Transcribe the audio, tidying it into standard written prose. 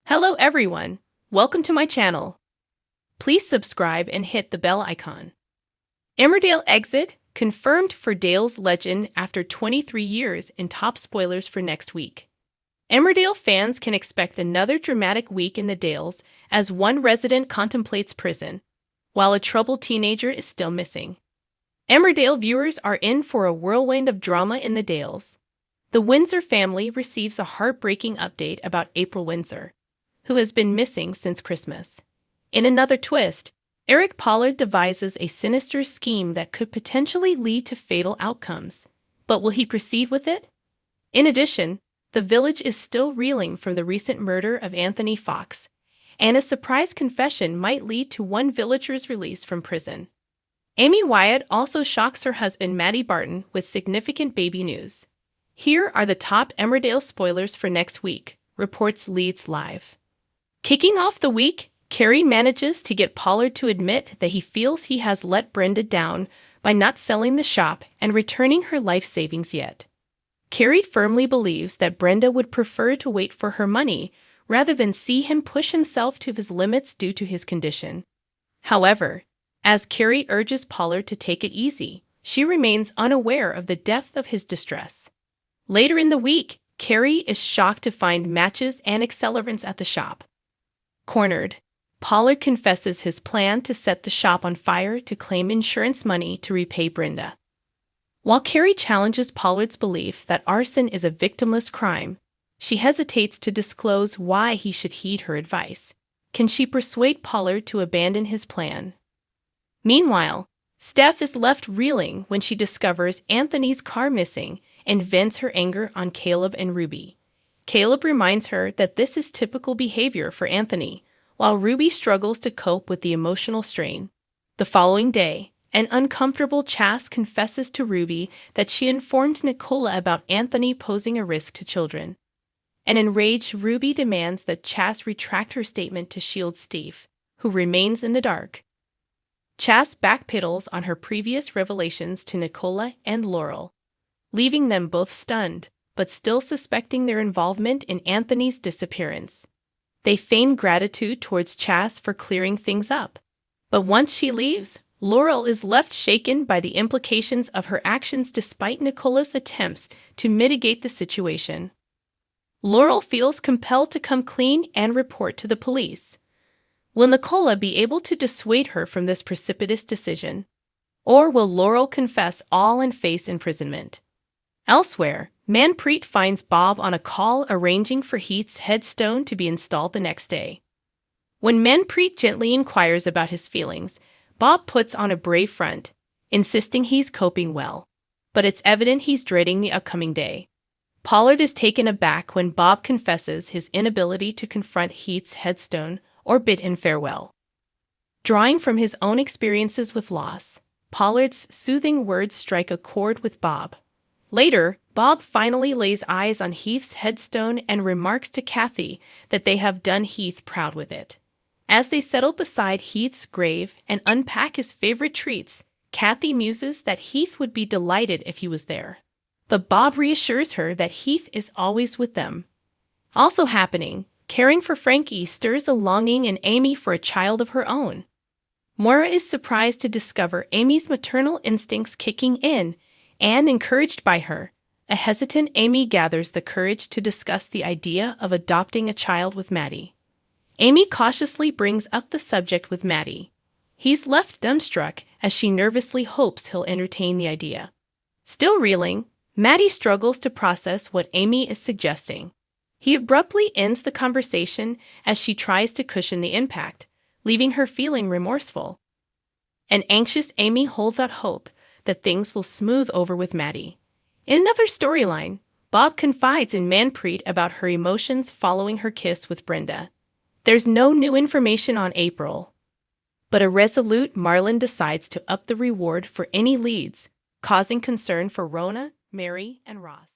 Hello everyone, welcome to my channel. Please subscribe and hit the bell icon. Emmerdale exit confirmed for Dale's legend after 23 years in top spoilers for next week. Emmerdale fans can expect another dramatic week in the Dales as one resident contemplates prison, while a troubled teenager is still missing. Emmerdale viewers are in for a whirlwind of drama in the Dales. The Windsor family receives a heartbreaking update about April Windsor, who has been missing since Christmas. In another twist, Eric Pollard devises a sinister scheme that could potentially lead to fatal outcomes. But will he proceed with it? In addition, the village is still reeling from the recent murder of Anthony Fox, and a surprise confession might lead to one villager's release from prison. Amy Wyatt also shocks her husband Matty Barton with significant baby news. Here are the top Emmerdale spoilers for next week, reports Leeds Live. Kicking off the week, Carrie manages to get Pollard to admit that he feels he has let Brenda down by not selling the shop and returning her life savings yet. Carrie firmly believes that Brenda would prefer to wait for her money rather than see him push himself to his limits due to his condition. However, as Carrie urges Pollard to take it easy, she remains unaware of the depth of his distress. Later in the week, Carrie is shocked to find matches and accelerants at the shop. Cornered, Pollard confesses his plan to set the shop on fire to claim insurance money to repay Brenda. While Carrie challenges Pollard's belief that arson is a victimless crime, she hesitates to disclose why he should heed her advice. Can she persuade Pollard to abandon his plan? Meanwhile, Steph is left reeling when she discovers Anthony's car missing and vents her anger on Caleb and Ruby. Caleb reminds her that this is typical behavior for Anthony, while Ruby struggles to cope with the emotional strain. The following day, an uncomfortable Chas confesses to Ruby that she informed Nicola about Anthony posing a risk to children. An enraged Ruby demands that Chas retract her statement to shield Steve, who remains in the dark. Chas backpedals on her previous revelations to Nicola and Laurel, leaving them both stunned, but still suspecting their involvement in Anthony's disappearance. They feign gratitude towards Chas for clearing things up. But once she leaves, Laurel is left shaken by the implications of her actions despite Nicola's attempts to mitigate the situation. Laurel feels compelled to come clean and report to the police. Will Nicola be able to dissuade her from this precipitous decision? Or will Laurel confess all and face imprisonment? Elsewhere, Manpreet finds Bob on a call arranging for Heath's headstone to be installed the next day. When Manpreet gently inquires about his feelings, Bob puts on a brave front, insisting he's coping well. But it's evident he's dreading the upcoming day. Pollard is taken aback when Bob confesses his inability to confront Heath's headstone or bid him farewell. Drawing from his own experiences with loss, Pollard's soothing words strike a chord with Bob. Later, Bob finally lays eyes on Heath's headstone and remarks to Kathy that they have done Heath proud with it. As they settle beside Heath's grave and unpack his favorite treats, Kathy muses that Heath would be delighted if he was there. But Bob reassures her that Heath is always with them. Also happening, caring for Frankie stirs a longing in Amy for a child of her own. Moira is surprised to discover Amy's maternal instincts kicking in, and encouraged by her, a hesitant Amy gathers the courage to discuss the idea of adopting a child with Matty. Amy cautiously brings up the subject with Matty. He's left dumbstruck as she nervously hopes he'll entertain the idea. Still reeling, Matty struggles to process what Amy is suggesting. He abruptly ends the conversation as she tries to cushion the impact, leaving her feeling remorseful. An anxious Amy holds out hope that things will smooth over with Matty. In another storyline, Bob confides in Manpreet about her emotions following her kiss with Brenda. There's no new information on April, but a resolute Marlon decides to up the reward for any leads, causing concern for Rona, Mary, and Ross.